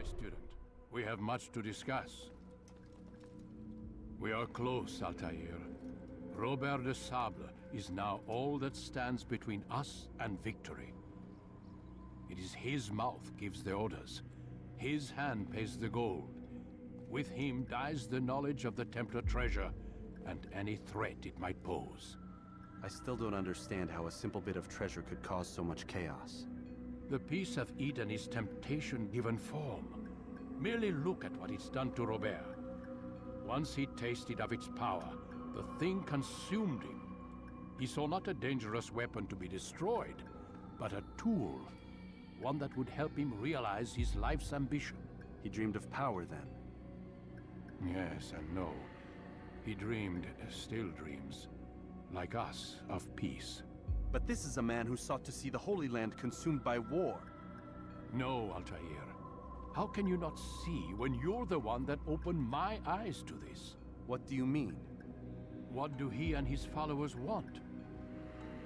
my student. We have much to discuss. We are close, Altair. Robert de Sable is now all that stands between us and victory. It is his mouth gives the orders. His hand pays the gold. With him dies the knowledge of the Templar treasure and any threat it might pose. I still don't understand how a simple bit of treasure could cause so much chaos. The Peace of Eden is temptation given form. Merely look at what it's done to Robert. Once he tasted of its power, the thing consumed him. He saw not a dangerous weapon to be destroyed, but a tool. One that would help him realize his life's ambition. He dreamed of power then? Yes and no. He dreamed, still dreams, like us, of peace. But this is a man who sought to see the Holy Land consumed by war. No, Altair. How can you not see when you're the one that opened my eyes to this? What do you mean? What do he and his followers want?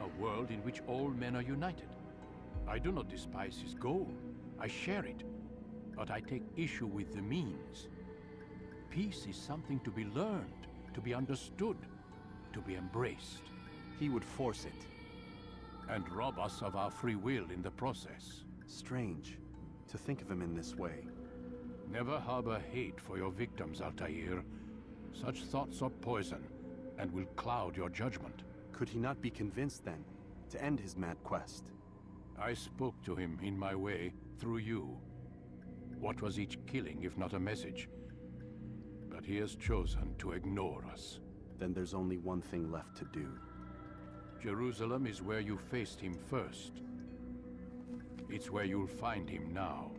A world in which all men are united. I do not despise his goal. I share it. But I take issue with the means. Peace is something to be learned, to be understood, to be embraced. He would force it. And rob us of our free will in the process. Strange, to think of him in this way. Never harbor hate for your victims, Altair. Such thoughts are poison, and will cloud your judgment. Could he not be convinced, then, to end his mad quest? I spoke to him in my way, through you. What was each killing if not a message? But he has chosen to ignore us. Then there's only one thing left to do. Jerusalem is where you faced him first. It's where you'll find him now.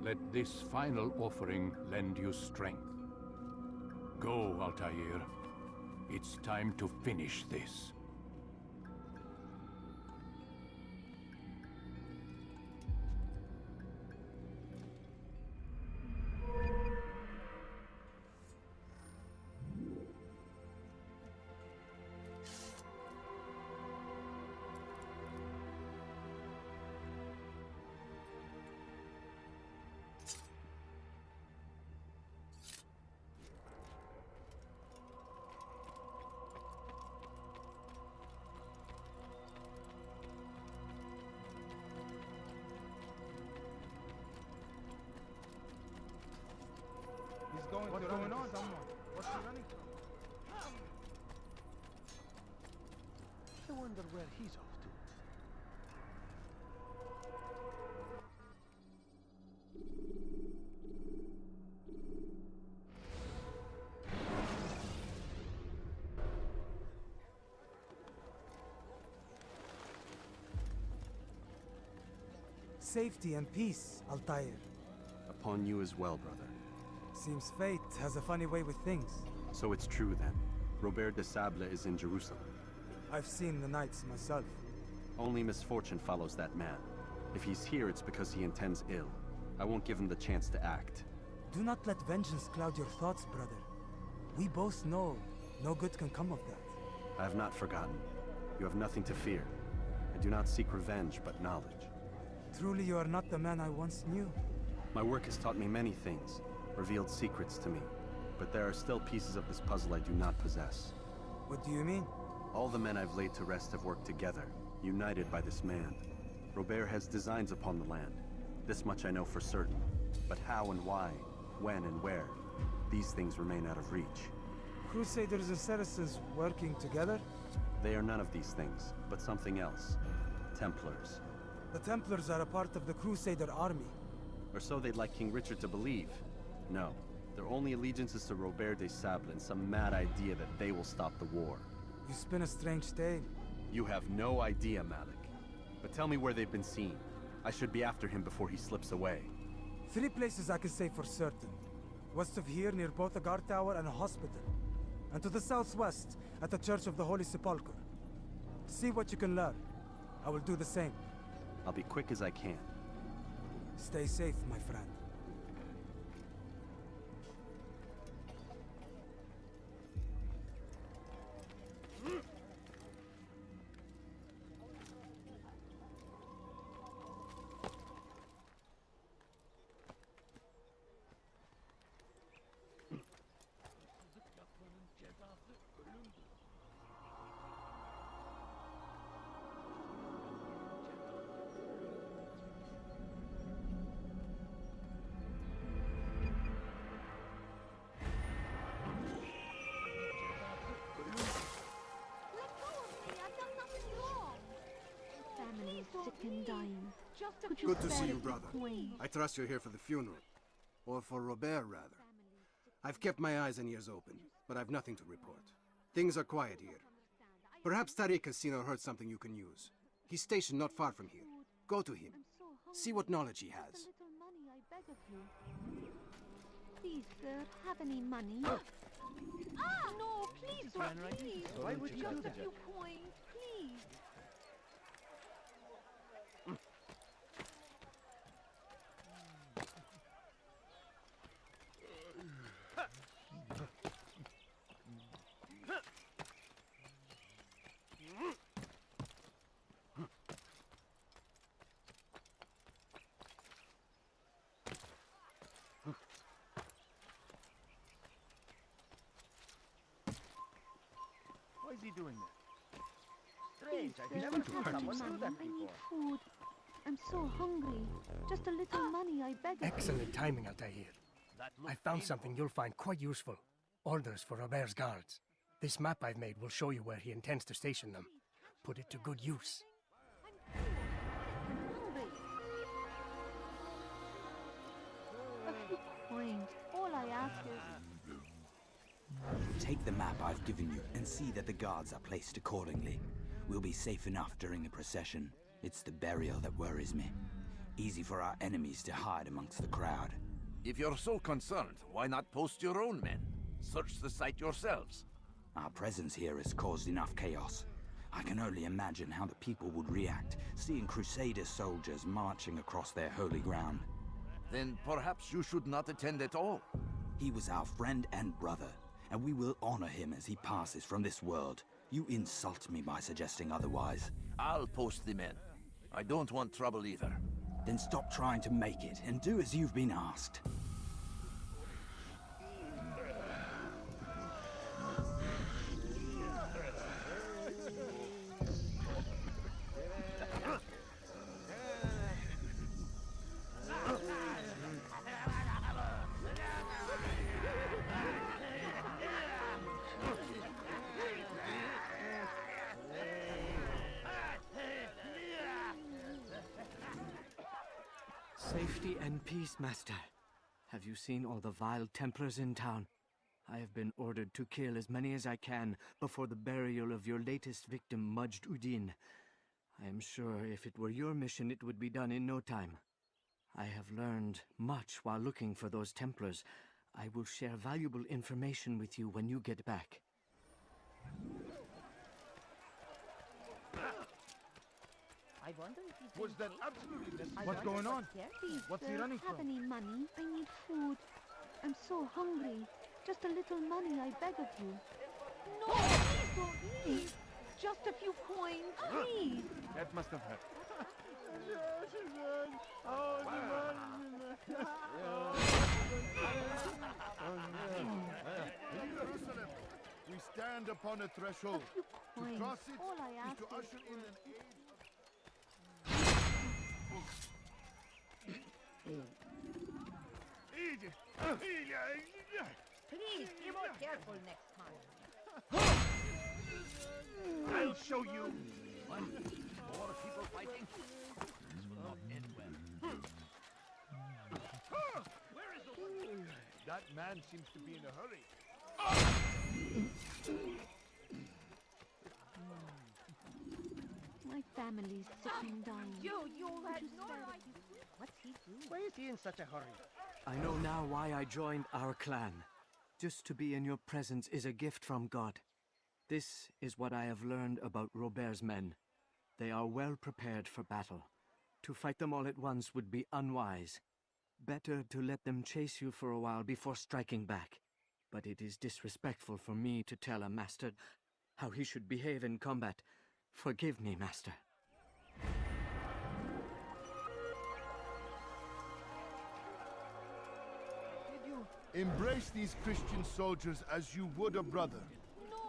Let this final offering lend you strength. Go, Altair. It's time to finish this. What's going on? What's he running from? I wonder where he's off to. Safety and peace, Altair. Upon you as well, brother. Seems fate has a funny way with things. So it's true then. Robert de Sable is in Jerusalem. I've seen the knights myself. Only misfortune follows that man. If he's here, it's because he intends ill. I won't give him the chance to act. Do not let vengeance cloud your thoughts, brother. We both know no good can come of that. I have not forgotten. You have nothing to fear. I do not seek revenge, but knowledge. Truly you are not the man I once knew. My work has taught me many things, revealed secrets to me. But there are still pieces of this puzzle I do not possess. What do you mean? All the men I've laid to rest have worked together, united by this man. Robert has designs upon the land. This much I know for certain. But how and why, when and where, these things remain out of reach. Crusaders and Saracens working together? They are none of these things, but something else. Templars. The Templars are a part of the Crusader army. Or so they'd like King Richard to believe. No, their only allegiance is to Robert de Sable and some mad idea that they will stop the war. You spin a strange tale. You have no idea, Malik. But tell me where they've been seen. I should be after him before he slips away. 3 places I can say for certain. West of here, near both a guard tower and a hospital. And to the southwest, at the Church of the Holy Sepulchre. See what you can learn. I will do the same. I'll be quick as I can. Stay safe, my friend. and dying. Could you Good to spare see a you, few brother. coins? I trust you're here for the funeral. Or for Robert, rather. I've kept my eyes and ears open, but I've nothing to report. Things are quiet here. Perhaps Tariq has seen or heard something you can use. He's stationed not far from here. Go to him. See what knowledge he has. Just a little money, I beg of you. Please, sir, have any money? Ah! No, please, sir, please. Why would you do Just a that? few coins, please. Why is he doing that? Strange, I've Please, never sir, seen have any someone do money. that I need before. food. I'm so hungry. Just a little money, I beg of you. Excellent timing, Altair. I found something you'll find quite useful. Orders for Robert's guards. This map I've made will show you where he intends to station them. Put it to good use. I'm hungry. A few coins. All I ask is... Take the map I've given you and see that the guards are placed accordingly. We'll be safe enough during the procession. It's the burial that worries me. Easy for our enemies to hide amongst the crowd. If you're so concerned, why not post your own men? Search the site yourselves. Our presence here has caused enough chaos. I can only imagine how the people would react, seeing Crusader soldiers marching across their holy ground. Then perhaps you should not attend at all. He was our friend and brother, and we will honor him as he passes from this world. You insult me by suggesting otherwise. I'll post the men. I don't want trouble either. Then stop trying to make it and do as you've been asked. Safety and peace, Master. Have you seen all the vile Templars in town? I have been ordered to kill as many as I can before the burial of your latest victim, Majd Uddin. I am sure if it were your mission, it would be done in no time. I have learned much while looking for those Templars. I will share valuable information with you when you get back. I wonder if he's was that absolutely necessary? What's going on? Please, What's he sir, running have from? any money? I need food. I'm so hungry. Just a little money, I beg of you. No, please don't leave. Just a few coins, please. That must have hurt. Jerusalem, we stand upon a threshold. To Coins. cross it All I is ask to is usher in an age Please, be more careful next time. I'll show you. What? More people fighting? This will not end well. Where is the one? That man seems to be in a hurry. My family's sick and dying. You Could had you no spare a right. few What's he doing? Why is he in such a hurry? I know now why I joined our clan. Just to be in your presence is a gift from God. This is what I have learned about Robert's men. They are well prepared for battle. To fight them all at once would be unwise. Better to let them chase you for a while before striking back. But it is disrespectful for me to tell a master how he should behave in combat. Forgive me, Master. Embrace these Christian soldiers as you would a brother.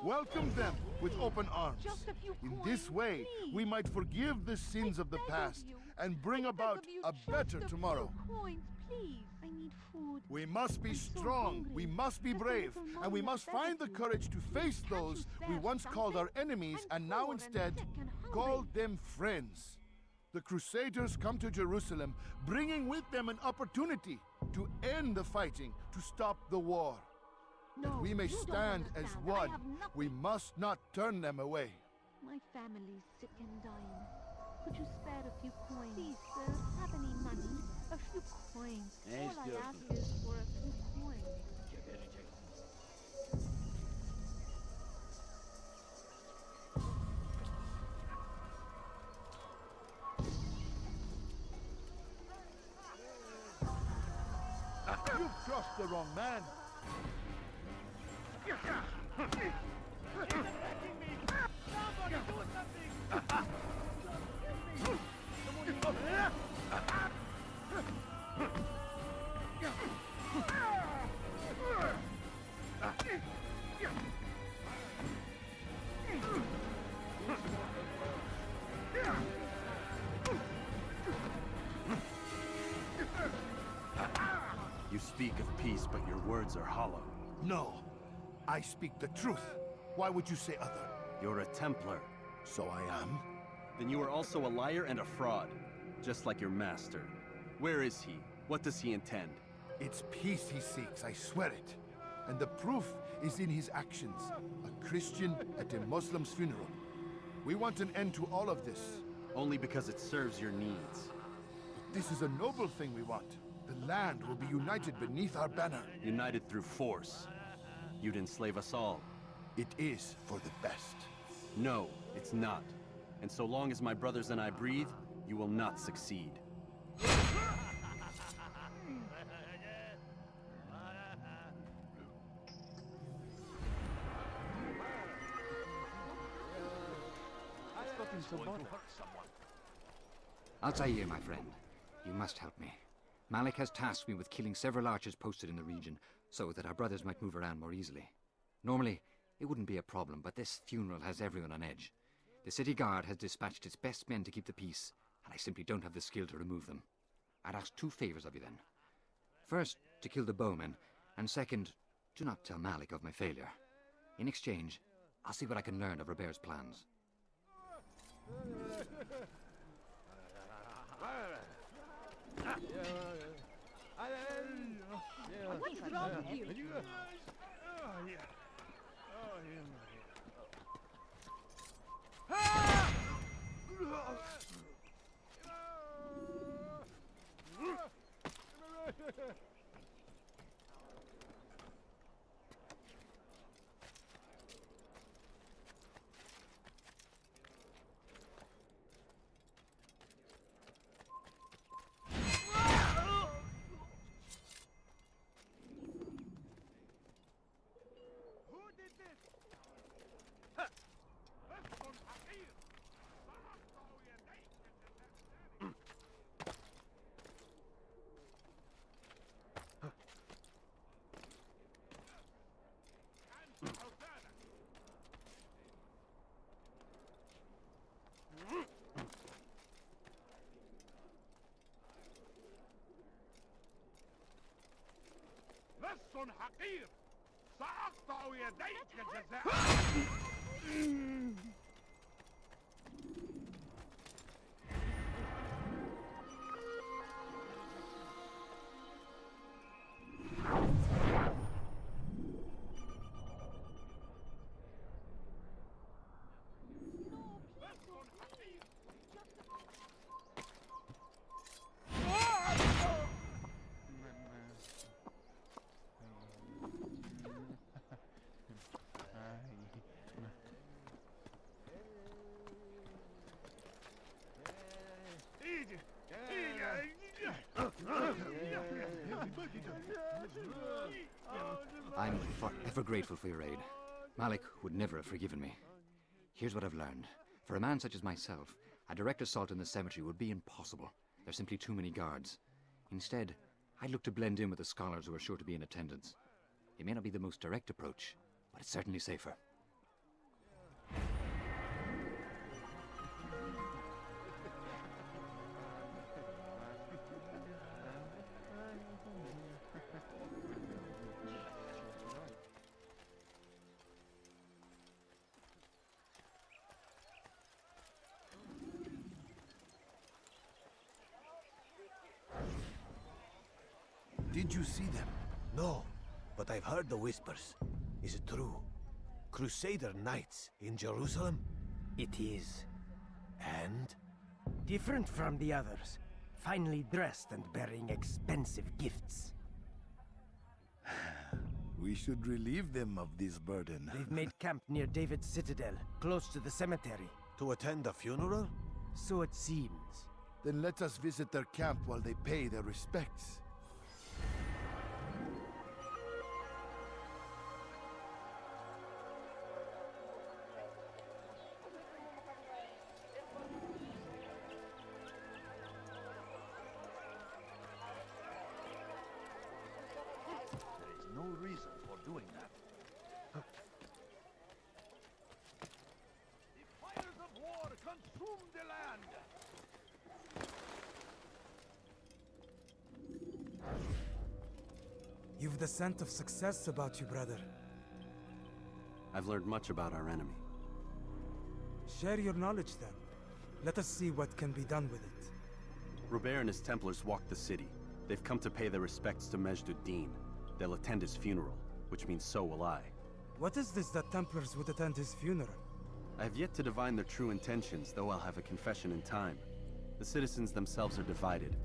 Welcome them with open arms. Just a few In coins, this way, please. we might forgive the sins of the beg of past you. and bring about Beg of you, a just better few tomorrow. Coins, please. I need food. We must be I'm so strong, hungry. we must be Just a brave, little and we money, I must beg find of the you. courage to face Can't those you we spare once called our something? enemies I'm and now poor and instead sick and hungry. call them friends. The Crusaders come to Jerusalem, bringing with them an opportunity to end the fighting, to stop the war. That we may stand as one, we must not turn them away. My family's sick and dying. Could you spare a few coins? Please, sir, have any money? A few coins. All I ask is for a few coins. You've crossed the wrong man. You speak of peace, but your words are hollow. No, I speak the truth. Why would you say other? You're a Templar. So I am. Then you are also a liar and a fraud, just like your master. Where is he? What does he intend? It's peace he seeks, I swear it. And the proof is in his actions. A Christian at a Muslim's funeral. We want an end to all of this. Only because it serves your needs. But this is a noble thing we want. The land will be united beneath our banner. United through force. You'd enslave us all. It is for the best. No, it's not. And so long as my brothers and I breathe, you will not succeed. Altair, my friend. You must help me. Malik has tasked me with killing several archers posted in the region, so that our brothers might move around more easily. Normally, it wouldn't be a problem, but this funeral has everyone on edge. The city guard has dispatched its best men to keep the peace, and I simply don't have the skill to remove them. I'd ask 2 favors of you then. First, to kill the bowmen, and second, do not tell Malik of my failure. In exchange, I'll see what I can learn of Robert's plans. What's wrong with you? لص حقير سأقطع يديك جزاء I'm forever grateful for your aid. Malik would never have forgiven me. Here's what I've learned. For a man such as myself, a direct assault in the cemetery would be impossible. There's simply too many guards. Instead, I'd look to blend in with the scholars who are sure to be in attendance. It may not be the most direct approach, but it's certainly safer. Did you see them? No, but I've heard the whispers. Is it true? Crusader Knights in Jerusalem? It is. And? Different from the others. Finely dressed and bearing expensive gifts. We should relieve them of this burden. They've made camp near David's citadel, close to the cemetery. To attend a funeral? So it seems. Then let us visit their camp while they pay their respects. No reason for doing that. The fires of war consume the land! You've the scent of success about you, brother. I've learned much about our enemy. Share your knowledge then. Let us see what can be done with it. Robert and his Templars walked the city. They've come to pay their respects to Majd-ud-Din. They'll attend his funeral, which means so will I. What is this that Templars would attend his funeral? I have yet to divine their true intentions, though I'll have a confession in time. The citizens themselves are divided.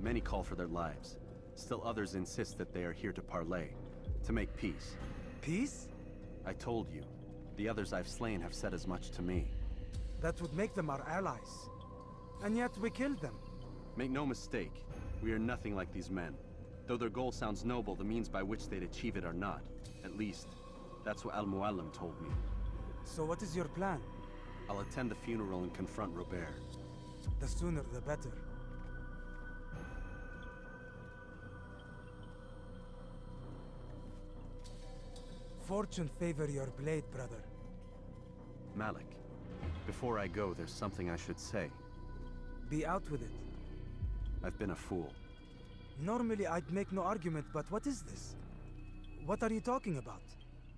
Many call for their lives. Still others insist that they are here to parley, to make peace. Peace? I told you. The others I've slain have said as much to me. That would make them our allies. And yet we killed them. Make no mistake, we are nothing like these men. Though their goal sounds noble, the means by which they'd achieve it are not. At least, that's what Al-Muallim told me. So what is your plan? I'll attend the funeral and confront Robert. The sooner the better. Fortune favor your blade, brother. Malik, before I go, there's something I should say. Be out with it. I've been a fool. Normally I'd make no argument, but what is this? What are you talking about?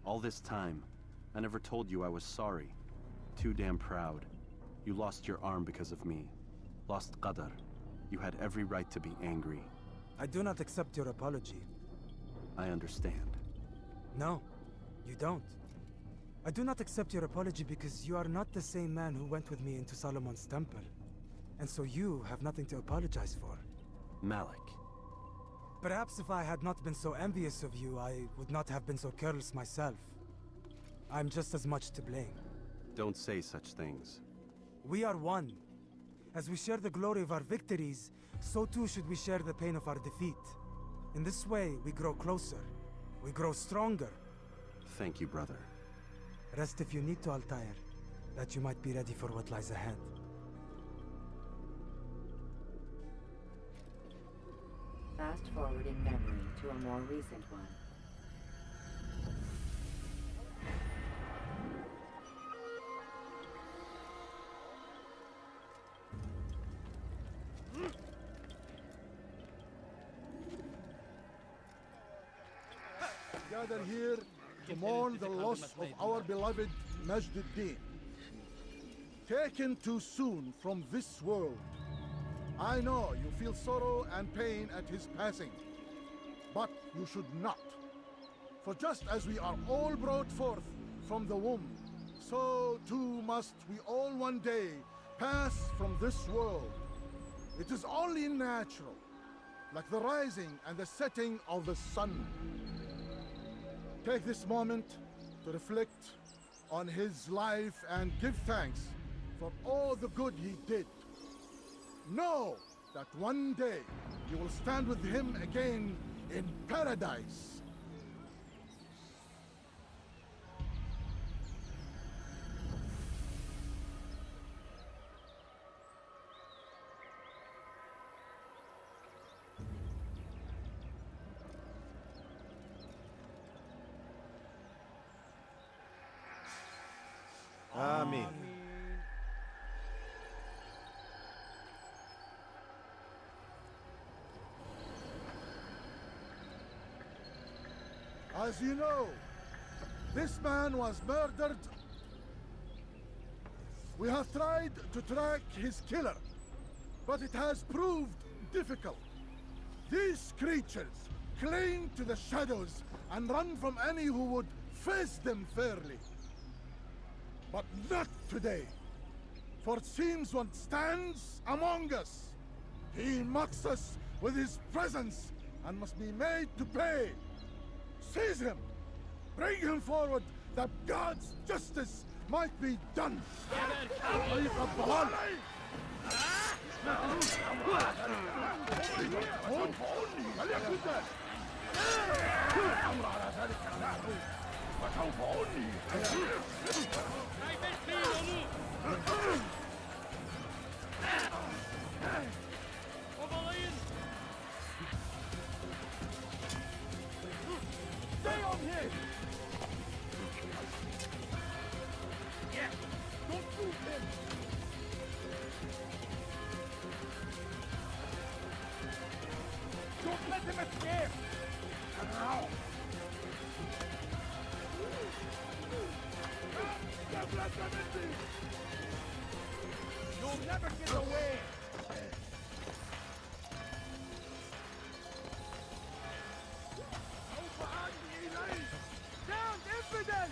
All this time, I never told you I was sorry. Too damn proud. You lost your arm because of me. Lost Qadar. You had every right to be angry. I do not accept your apology. I understand. No, you don't. I do not accept your apology because you are not the same man who went with me into Solomon's temple. And so you have nothing to apologize for. Malik. Perhaps if I had not been so envious of you, I would not have been so careless myself. I'm just as much to blame. Don't say such things. We are one. As we share the glory of our victories, so too should we share the pain of our defeat. In this way, we grow closer. We grow stronger. Thank you, brother. Rest if you need to, Altair, that you might be ready for what lies ahead. Fast forward in memory to a more recent one. Gather here to mourn the loss of our beloved Majd-ud-Din. Taken too soon from this world. I know you feel sorrow and pain at his passing, but you should not. For just as we are all brought forth from the womb, so too must we all one day pass from this world. It is only natural, like the rising and the setting of the sun. Take this moment to reflect on his life and give thanks for all the good he did. Know that one day you will stand with him again in paradise. Amen. As you know, this man was murdered. We have tried to track his killer, but it has proved difficult. These creatures cling to the shadows and run from any who would face them fairly. But not today. For it seems one stands among us. He mocks us with his presence and must be made to pay. Seize him! Bring him forward that God's justice might be done! Stay on him! Yes! Don't move him! Don't let him escape! Now! You'll never get away! Down, infidel!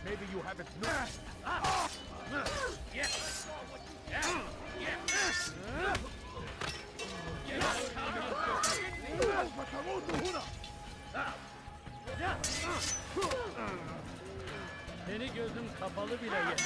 Maybe you haven't noticed. Yes. Seni gözüm kapalı bile yeter.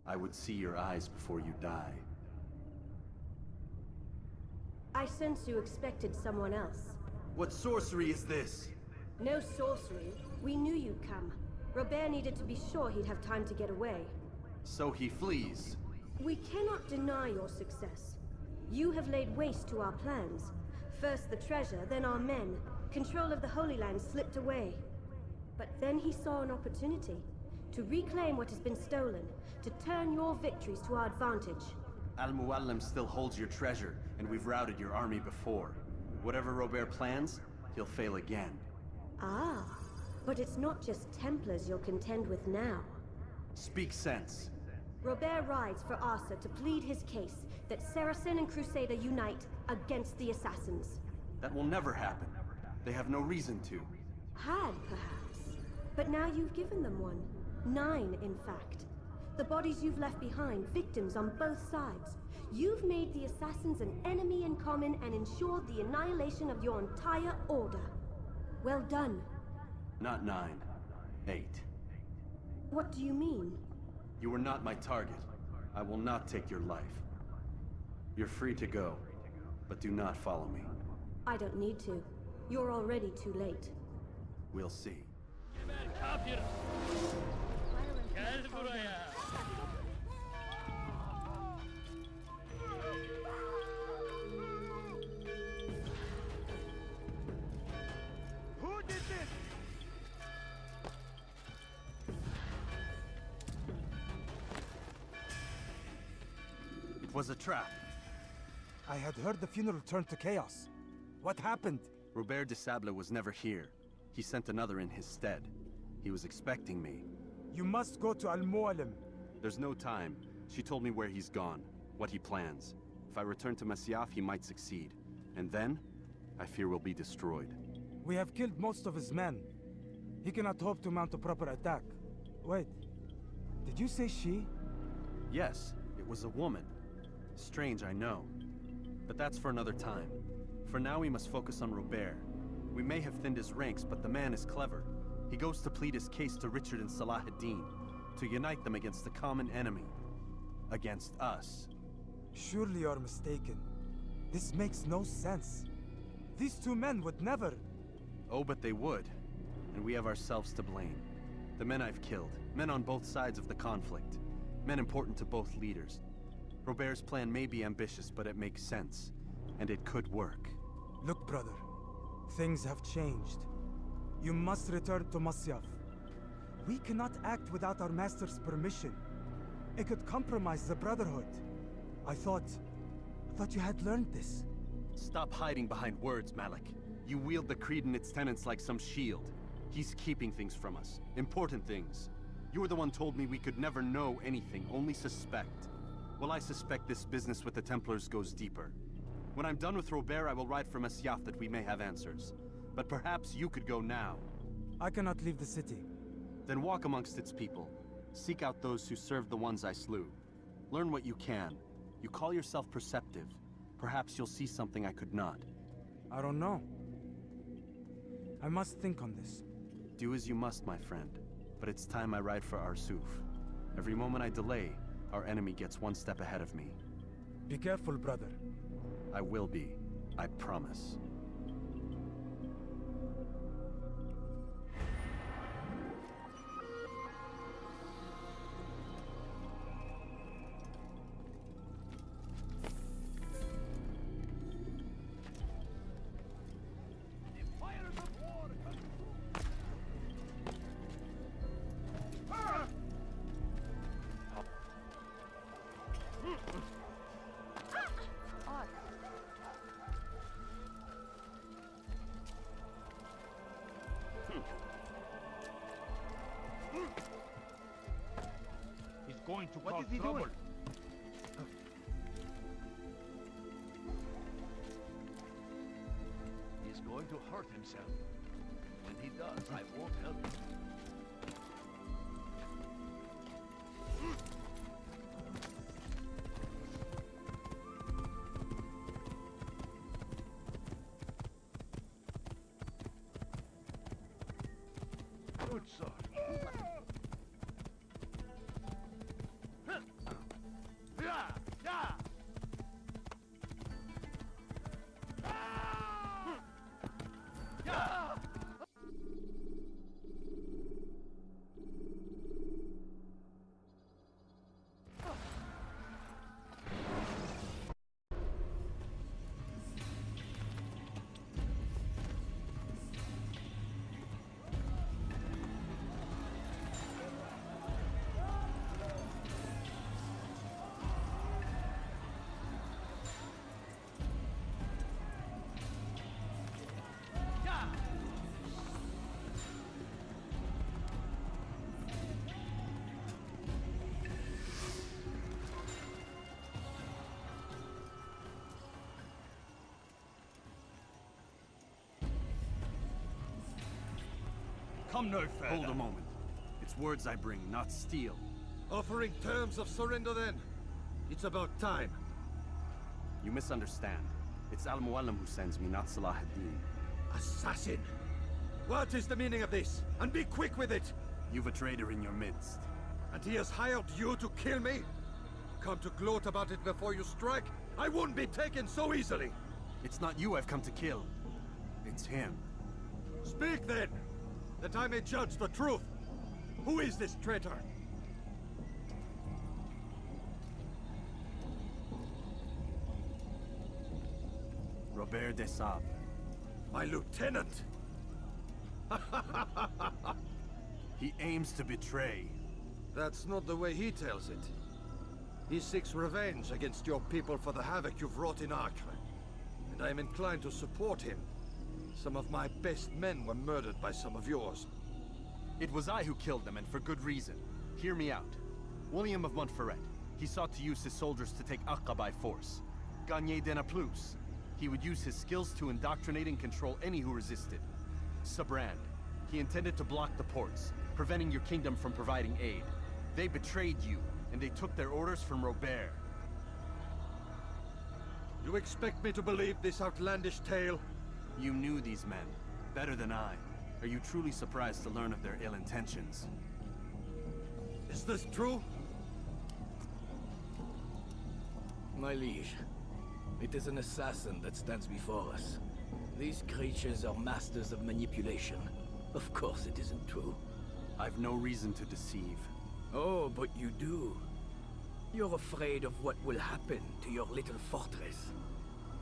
I would see your eyes before you die. I sense you expected someone else. What sorcery is this? No sorcery. We knew you'd come. Robert needed to be sure he'd have time to get away. So he flees. We cannot deny your success. You have laid waste to our plans. First the treasure, then our men. Control of the Holy Land slipped away. But then he saw an opportunity to reclaim what has been stolen, to turn your victories to our advantage. Al-Muallim still holds your treasure, and we've routed your army before. Whatever Robert plans, he'll fail again. Ah, but it's not just Templars you'll contend with now. Speak sense. Robert rides for Asa to plead his case that Saracen and Crusader unite against the Assassins. That will never happen. They have no reason to. Had, perhaps. But now you've given them one. 9, in fact. The bodies you've left behind, victims on both sides. You've made the Assassins an enemy in common and ensured the annihilation of your entire order. Well done. Not 9. 8. What do you mean? You were not my target. I will not take your life. You're free to go, but do not follow me. I don't need to. You're already too late. We'll see. Gel buraya. Who did this? It was a trap. I had heard the funeral turned to chaos. What happened? Robert de Sable was never here. He sent another in his stead. He was expecting me. You must go to Al-Mualim. There's no time. She told me where he's gone, what he plans. If I return to Masyaf, he might succeed. And then, I fear we'll be destroyed. We have killed most of his men. He cannot hope to mount a proper attack. Wait, did you say she? Yes, it was a woman. Strange, I know. But that's for another time. For now, we must focus on Robert. We may have thinned his ranks, but the man is clever. He goes to plead his case to Richard and Salah ad-Din, to unite them against the common enemy. Against us. Surely you're mistaken. This makes no sense. These two men would never... Oh, but they would. And we have ourselves to blame. The men I've killed, men on both sides of the conflict. Men important to both leaders. Robert's plan may be ambitious, but it makes sense. And it could work. Look, brother. Things have changed. You must return to Masyaf. We cannot act without our master's permission. It could compromise the Brotherhood. I thought you had learned this. Stop hiding behind words, Malik. You wield the creed and its tenets like some shield. He's keeping things from us. Important things. You were the one told me we could never know anything, only suspect. Well, I suspect this business with the Templars goes deeper. When I'm done with Robert, I will ride for Masyaf that we may have answers. But perhaps you could go now. I cannot leave the city. Then walk amongst its people. Seek out those who served the ones I slew. Learn what you can. You call yourself perceptive. Perhaps you'll see something I could not. I don't know. I must think on this. Do as you must, my friend. But it's time I ride for Arsuf. Every moment I delay, our enemy gets one step ahead of me. Be careful, brother. I will be. I promise. Going to cause trouble. He's going to hurt himself. When he does, I won't help him. Good sir. Come no further. Hold a moment. It's words I bring, not steel. Offering terms of surrender then? It's about time. You misunderstand. It's Al-Muallim who sends me, not Salah ad-Din. Assassin! What is the meaning of this? And be quick with it! You've a traitor in your midst. And he has hired you to kill me? Come to gloat about it before you strike? I won't be taken so easily! It's not you I've come to kill. It's him. Speak then! That I may judge the truth! Who is this traitor? Robert de Sable. My lieutenant! He aims to betray. That's not the way he tells it. He seeks revenge against your people for the havoc you've wrought in Acre. And I am inclined to support him. Some of my best men were murdered by some of yours. It was I who killed them, and for good reason. Hear me out. William of Montferrat. He sought to use his soldiers to take Acre by force. Gagner de Naplouse. He would use his skills to indoctrinate and control any who resisted. Sabrand. He intended to block the ports, preventing your kingdom from providing aid. They betrayed you, and they took their orders from Robert. You expect me to believe this outlandish tale? You knew these men, better than I. Are you truly surprised to learn of their ill intentions? Is this true? My liege, it is an assassin that stands before us. These creatures are masters of manipulation. Of course it isn't true. I've no reason to deceive. Oh, but you do. You're afraid of what will happen to your little fortress.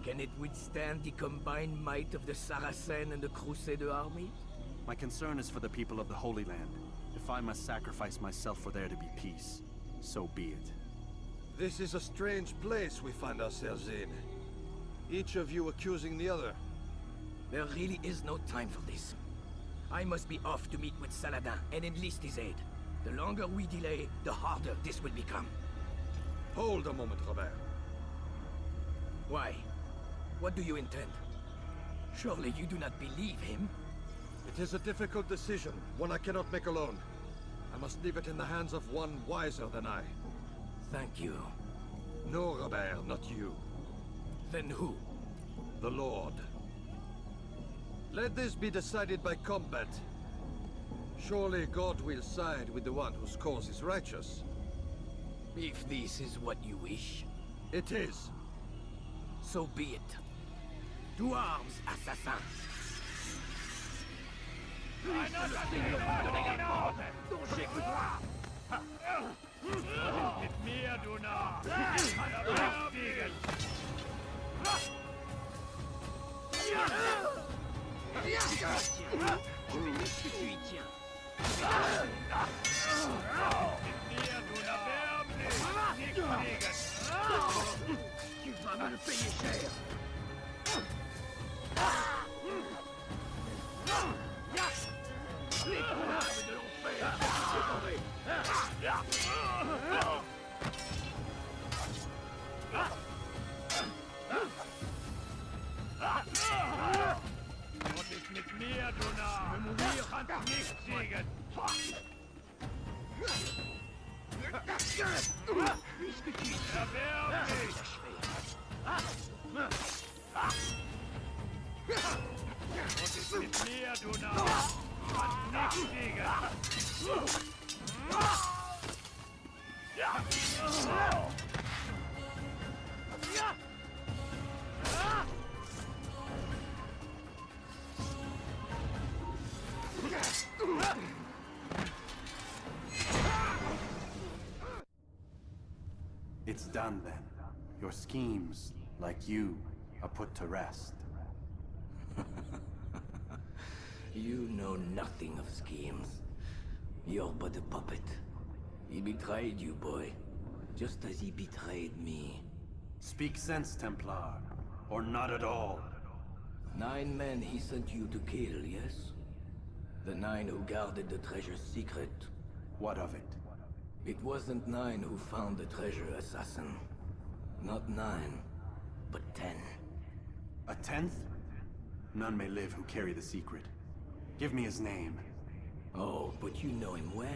Can it withstand the combined might of the Saracen and the Crusader armies? My concern is for the people of the Holy Land. If I must sacrifice myself for there to be peace, so be it. This is a strange place we find ourselves in. Each of you accusing the other. There really is no time for this. I must be off to meet with Saladin and enlist his aid. The longer we delay, the harder this will become. Hold a moment, Robert. Why? What do you intend? Surely you do not believe him? It is a difficult decision, one I cannot make alone. I must leave it in the hands of one wiser than I. Thank you. No, Robert, not you. Then who? The Lord. Let this be decided by combat. Surely God will side with the one whose cause is righteous. If this is what you wish. It is. So be it. To arms, assassin! Mit mir, du Narr! Tu vas me le payer cher! Les coupables de l'enfer sont dévorés! Du bist mit mir, du Narr! Ihr kannst nicht siegen! Erwerb dich! Du bist mit mir, du Narr! Kannst nicht siegen! It's done then. Your schemes, like you, are put to rest. You know nothing of schemes. You're but a puppet. He betrayed you, boy. Just as he betrayed me. Speak sense, Templar. Or not at all. 9 men he sent you to kill, yes? The 9 who guarded the treasure's secret. What of it? It wasn't 9 who found the treasure, assassin. Not 9, but 10. A 10th? None may live who carry the secret. Give me his name. Oh, but you know him well.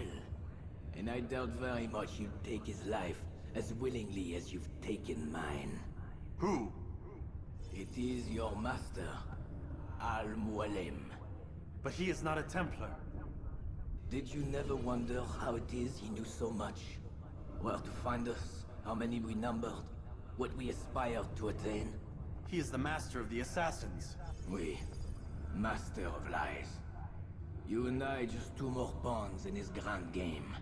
And I doubt very much you'd take his life as willingly as you've taken mine. Who? It is your master, Al-Mualim. But he is not a Templar. Did you never wonder how it is he knew so much? Where to find us, how many we numbered, what we aspired to attain? He is the master of the assassins. Oui, master of lies. You and I just 2 more pawns in his grand game.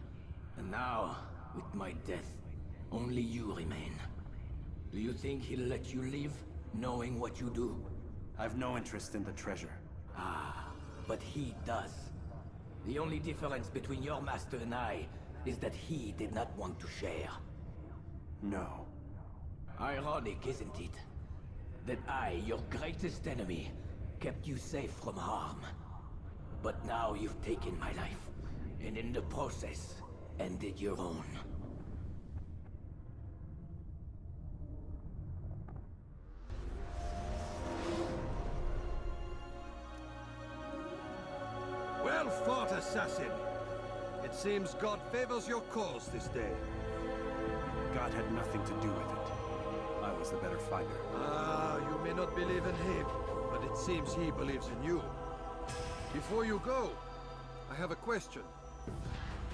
And now, with my death, only you remain. Do you think he'll let you live, knowing what you do? I've no interest in the treasure. Ah, but he does. The only difference between your master and I is that he did not want to share. No. Ironic, isn't it? That I, your greatest enemy, kept you safe from harm. But now you've taken my life, and in the process, ended your own. Well fought, assassin. It seems God favors your cause this day. God had nothing to do with it. I was the better fighter. Ah, you may not believe in him, but it seems he believes in you. Before you go, I have a question.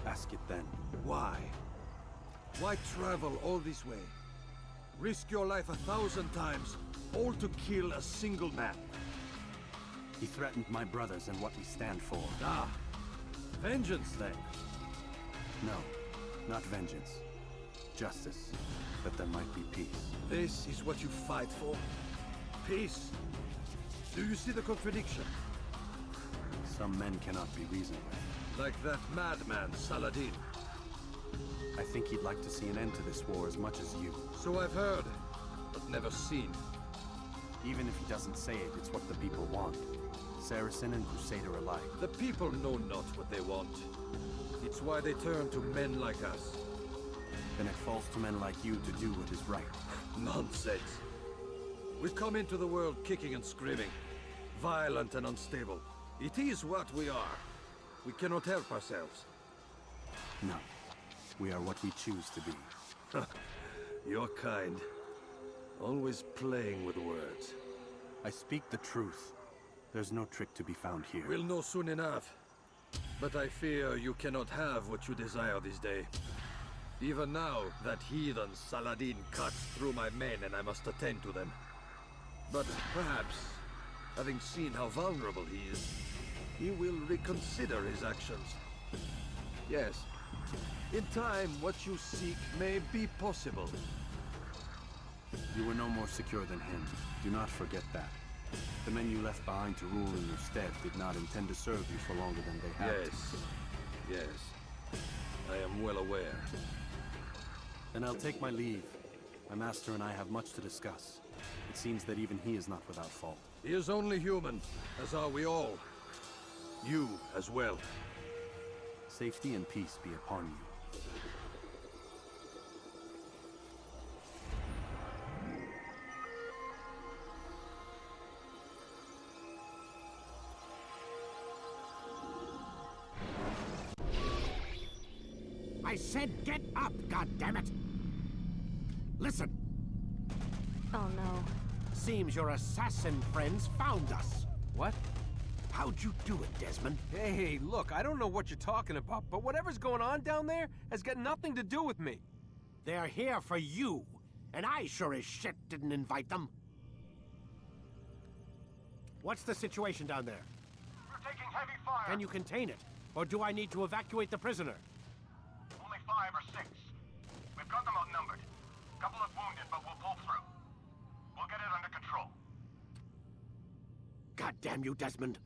Ask it then. Why? Why travel all this way? Risk your life 1,000 times, all to kill a single man. He threatened my brothers and what we stand for. Ah, vengeance then. No, not vengeance. Justice, that there might be peace. This is what you fight for? Peace? Do you see the contradiction? Some men cannot be reasoned with. Like that madman, Saladin. I think he'd like to see an end to this war as much as you. So I've heard, but never seen. Even if he doesn't say it, it's what the people want. Saracen and Crusader alike. The people know not what they want. It's why they turn to men like us. Then it falls to men like you to do what is right. Nonsense. We've come into the world kicking and screaming. Violent and unstable. It is what we are. We cannot help ourselves. No. We are what we choose to be. Your kind. Always playing with words. I speak the truth. There's no trick to be found here. We'll know soon enough. But I fear you cannot have what you desire this day. Even now, that heathen Saladin cuts through my men and I must attend to them. But perhaps, having seen how vulnerable he is, he will reconsider his actions. Yes, in time, what you seek may be possible. You were no more secure than him. Do not forget that. The men you left behind to rule in your stead did not intend to serve you for longer than they had to. Yes. I am well aware. Then I'll take my leave. My master and I have much to discuss. It seems that even he is not without fault. He is only human, as are we all. You as well. Safety and peace be upon you. I said get up, goddammit! Listen! Oh no. Seems your assassin friends found us. What? How'd you do it, Desmond? Hey, look, I don't know what you're talking about, but whatever's going on down there has got nothing to do with me. They're here for you, and I sure as shit didn't invite them. What's the situation down there? We're taking heavy fire. Can you contain it? Or do I need to evacuate the prisoner? Only 5 or 6. We've got them outnumbered. Couple of wounded, but we'll pull through. We'll get it under control. God damn you, Desmond.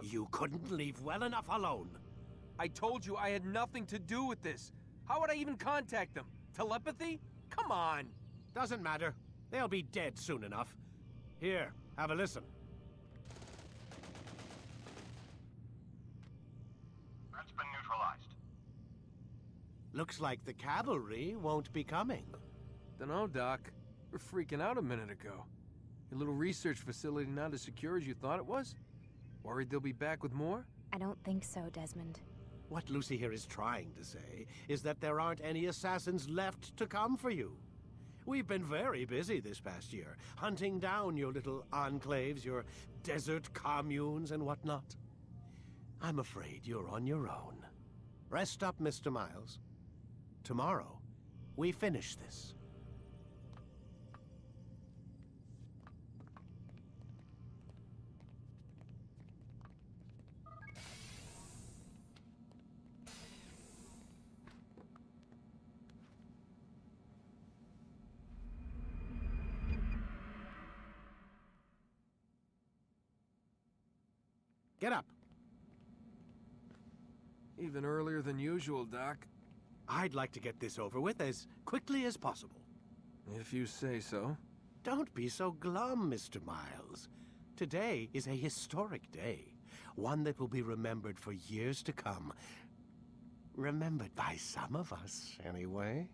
You couldn't leave well enough alone. I told you I had nothing to do with this. How would I even contact them? Telepathy? Come on. Doesn't matter. They'll be dead soon enough. Here, have a listen. That's been neutralized. Looks like the cavalry won't be coming. Dunno, Doc. We're freaking out a minute ago. Your little research facility not as secure as you thought it was? Worried they'll be back with more? I don't think so, Desmond. What Lucy here is trying to say is that there aren't any assassins left to come for you. We've been very busy this past year, hunting down your little enclaves, your desert communes and whatnot. I'm afraid you're on your own. Rest up, Mr. Miles. Tomorrow, we finish this. Get up. Even earlier than usual, Doc. I'd like to get this over with as quickly as possible. If you say so. Don't be so glum, Mr. Miles. Today is a historic day. One that will be remembered for years to come. Remembered by some of us, anyway.